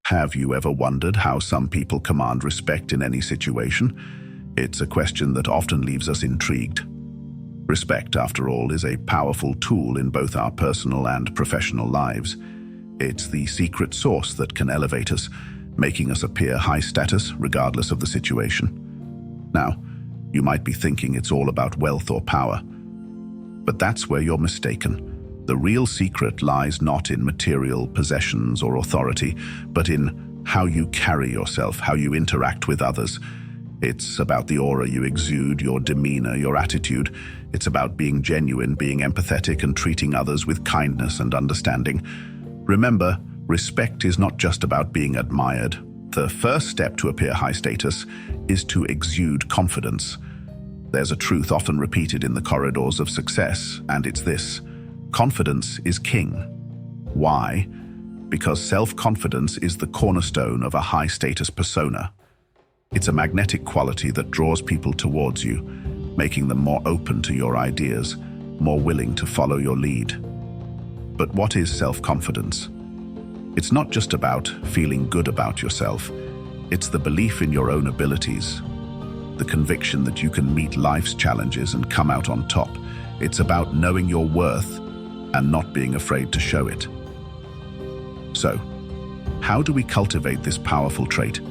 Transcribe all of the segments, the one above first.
Have you ever wondered how some people command respect in any situation? It's a question that often leaves us intrigued. Respect, after all, is a powerful tool in both our personal and professional lives. It's the secret sauce that can elevate us, making us appear high status regardless of the situation. Now, you might be thinking it's all about wealth or power, but that's where you're mistaken. The real secret lies not in material possessions or authority, but in how you carry yourself, how you interact with others. It's about the aura you exude, your demeanor, your attitude. It's about being genuine, being empathetic, and treating others with kindness and understanding. Remember, respect is not just about being admired. The first step to appear high status is to exude confidence. There's a truth often repeated in the corridors of success, and it's this: confidence is king. Why? Because self-confidence is the cornerstone of a high-status persona. It's a magnetic quality that draws people towards you, making them more open to your ideas, more willing to follow your lead. But what is self-confidence? It's not just about feeling good about yourself. It's the belief in your own abilities, the conviction that you can meet life's challenges and come out on top. It's about knowing your worth and not being afraid to show it. So, how do we cultivate this powerful trait?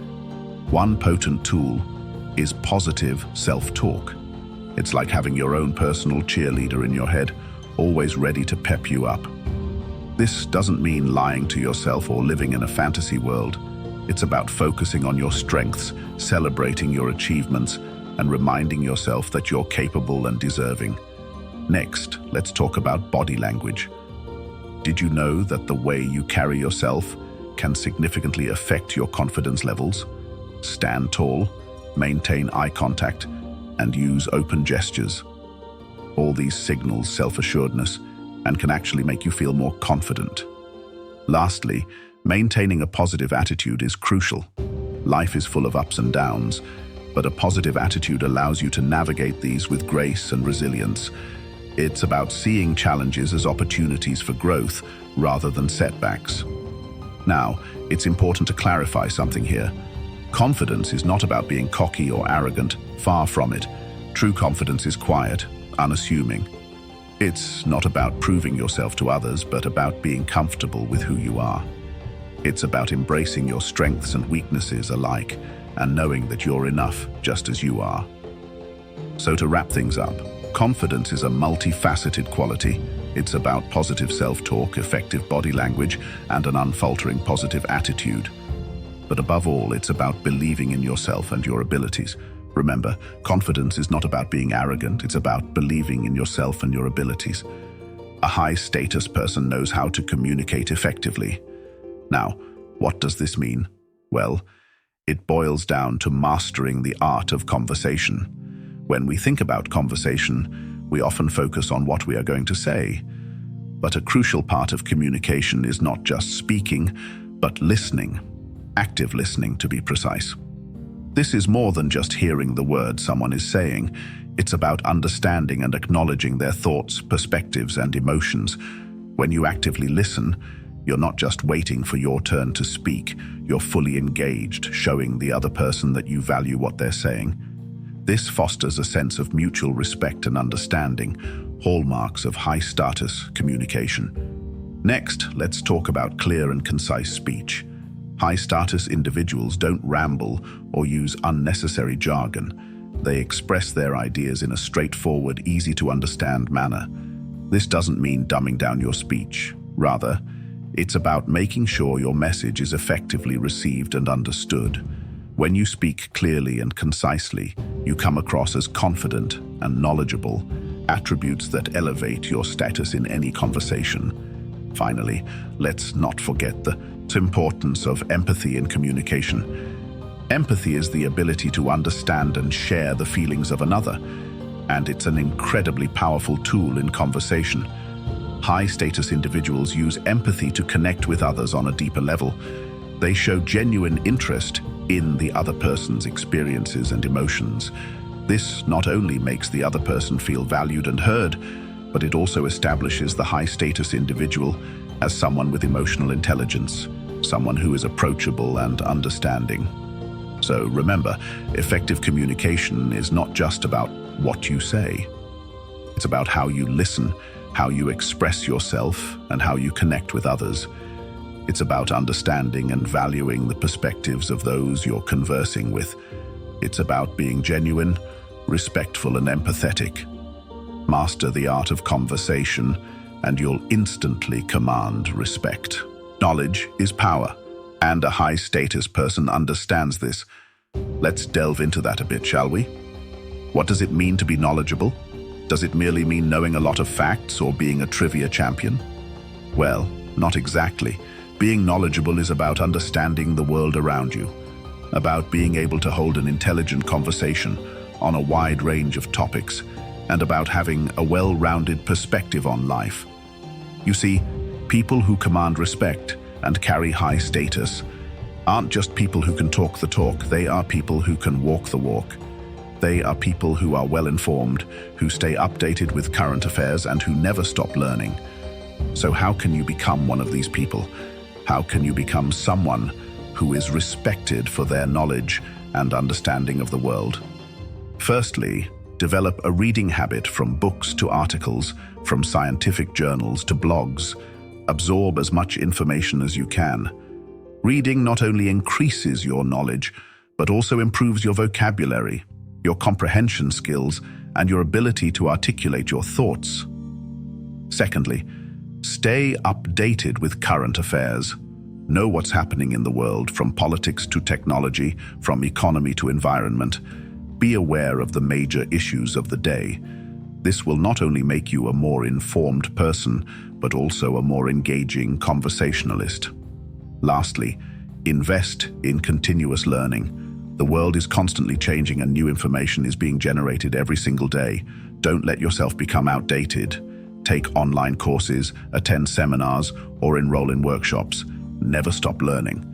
One potent tool is positive self-talk. It's like having your own personal cheerleader in your head, always ready to pep you up. This doesn't mean lying to yourself or living in a fantasy world. It's about focusing on your strengths, celebrating your achievements, and reminding yourself that you're capable and deserving. Next, let's talk about body language. Did you know that the way you carry yourself can significantly affect your confidence levels? Stand tall, maintain eye contact, and use open gestures. All these signals self-assuredness and can actually make you feel more confident. Lastly, maintaining a positive attitude is crucial. Life is full of ups and downs, but a positive attitude allows you to navigate these with grace and resilience. It's about seeing challenges as opportunities for growth rather than setbacks. Now, it's important to clarify something here. Confidence is not about being cocky or arrogant, far from it. True confidence is quiet, unassuming. It's not about proving yourself to others, but about being comfortable with who you are. It's about embracing your strengths and weaknesses alike and knowing that you're enough just as you are. So to wrap things up, confidence is a multifaceted quality. It's about positive self-talk, effective body language, and an unfaltering positive attitude. But above all, it's about believing in yourself and your abilities. Remember, confidence is not about being arrogant, it's about believing in yourself and your abilities. A high-status person knows how to communicate effectively. Now, what does this mean? Well, it boils down to mastering the art of conversation. When we think about conversation, we often focus on what we are going to say. But a crucial part of communication is not just speaking, but listening. Active listening, to be precise. This is more than just hearing the words someone is saying. It's about understanding and acknowledging their thoughts, perspectives, and emotions. When you actively listen, you're not just waiting for your turn to speak. You're fully engaged, showing the other person that you value what they're saying. This fosters a sense of mutual respect and understanding, hallmarks of high-status communication. Next, let's talk about clear and concise speech. High-status individuals don't ramble or use unnecessary jargon. They express their ideas in a straightforward, easy-to-understand manner. This doesn't mean dumbing down your speech. Rather, it's about making sure your message is effectively received and understood. When you speak clearly and concisely, you come across as confident and knowledgeable, attributes that elevate your status in any conversation. Finally, let's not forget the importance of empathy in communication. Empathy is the ability to understand and share the feelings of another, and it's an incredibly powerful tool in conversation. High-status individuals use empathy to connect with others on a deeper level. They show genuine interest in the other person's experiences and emotions. This not only makes the other person feel valued and heard, but it also establishes the high-status individual as someone with emotional intelligence, someone who is approachable and understanding. So remember, effective communication is not just about what you say. It's about how you listen, how you express yourself, and how you connect with others. It's about understanding and valuing the perspectives of those you're conversing with. It's about being genuine, respectful, and empathetic. Master the art of conversation, and you'll instantly command respect. Knowledge is power, and a high-status person understands this. Let's delve into that a bit, shall we? What does it mean to be knowledgeable? Does it merely mean knowing a lot of facts or being a trivia champion? Well, not exactly. Being knowledgeable is about understanding the world around you, about being able to hold an intelligent conversation on a wide range of topics, and about having a well-rounded perspective on life. You see, people who command respect and carry high status aren't just people who can talk the talk, they are people who can walk the walk. They are people who are well-informed, who stay updated with current affairs, and who never stop learning. So how can you become one of these people? How can you become someone who is respected for their knowledge and understanding of the world? Firstly, develop a reading habit from books to articles, from scientific journals to blogs. Absorb as much information as you can. Reading not only increases your knowledge, but also improves your vocabulary, your comprehension skills, and your ability to articulate your thoughts. Secondly, stay updated with current affairs. Know what's happening in the world, from politics to technology, from economy to environment. Be aware of the major issues of the day. This will not only make you a more informed person, but also a more engaging conversationalist. Lastly, invest in continuous learning. The world is constantly changing and new information is being generated every single day. Don't let yourself become outdated. Take online courses, attend seminars, or enroll in workshops. Never stop learning.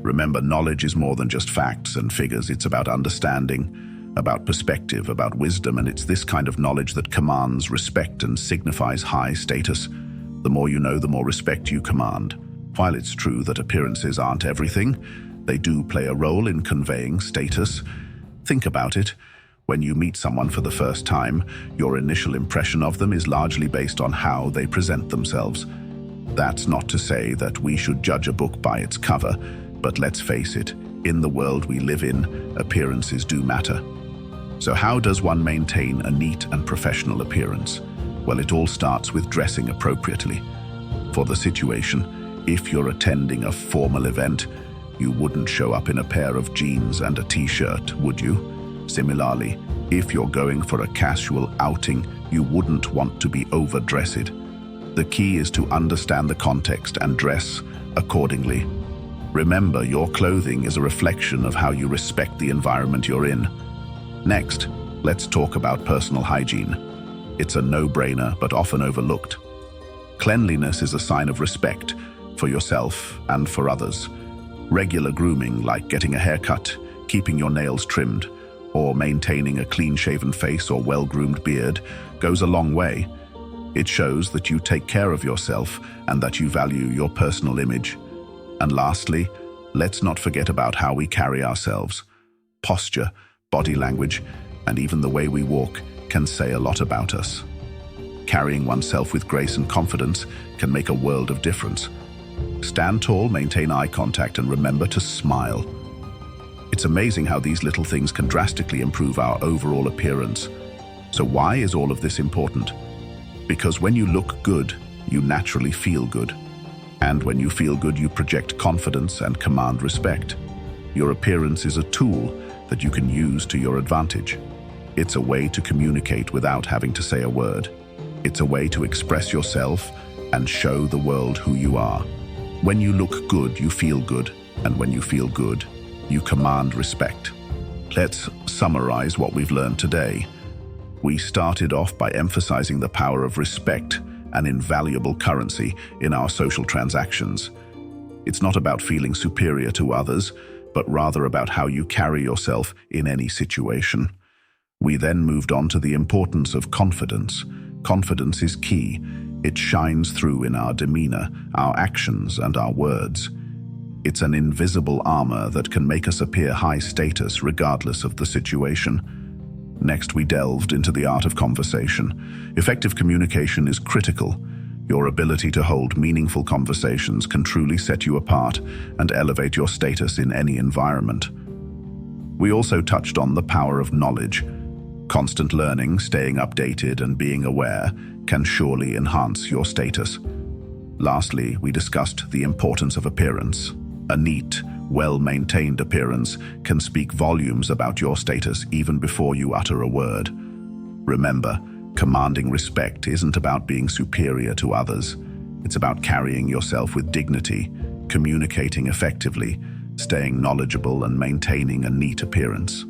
Remember, knowledge is more than just facts and figures. It's about understanding, about perspective, about wisdom, and it's this kind of knowledge that commands respect and signifies high status. The more you know, the more respect you command. While it's true that appearances aren't everything, they do play a role in conveying status. Think about it. When you meet someone for the first time, your initial impression of them is largely based on how they present themselves. That's not to say that we should judge a book by its cover, but let's face it, in the world we live in, appearances do matter. So how does one maintain a neat and professional appearance? Well, it all starts with dressing appropriately. For the situation, if you're attending a formal event, you wouldn't show up in a pair of jeans and a t-shirt, would you? Similarly, if you're going for a casual outing, you wouldn't want to be overdressed. The key is to understand the context and dress accordingly. Remember, your clothing is a reflection of how you respect the environment you're in. Next, let's talk about personal hygiene. It's a no-brainer, but often overlooked. Cleanliness is a sign of respect for yourself and for others. Regular grooming, like getting a haircut, keeping your nails trimmed, or maintaining a clean-shaven face or well-groomed beard, goes a long way. It shows that you take care of yourself and that you value your personal image. And lastly, let's not forget about how we carry ourselves. Posture, body language, and even the way we walk can say a lot about us. Carrying oneself with grace and confidence can make a world of difference. Stand tall, maintain eye contact, and remember to smile. It's amazing how these little things can drastically improve our overall appearance. So why is all of this important? Because when you look good, you naturally feel good. And when you feel good, you project confidence and command respect. Your appearance is a tool that you can use to your advantage. It's a way to communicate without having to say a word. It's a way to express yourself and show the world who you are. When you look good, you feel good. And when you feel good, you command respect. Let's summarize what we've learned today. We started off by emphasizing the power of respect, an invaluable currency in our social transactions. It's not about feeling superior to others, but rather about how you carry yourself in any situation. We then moved on to the importance of confidence. Confidence is key. It shines through in our demeanor, our actions, and our words. It's an invisible armor that can make us appear high status regardless of the situation. Next, we delved into the art of conversation. Effective communication is critical. Your ability to hold meaningful conversations can truly set you apart and elevate your status in any environment. We also touched on the power of knowledge. Constant learning, staying updated, and being aware can surely enhance your status. Lastly, we discussed the importance of appearance. A neat, well-maintained appearance can speak volumes about your status even before you utter a word. Remember, commanding respect isn't about being superior to others. It's about carrying yourself with dignity, communicating effectively, staying knowledgeable, and maintaining a neat appearance.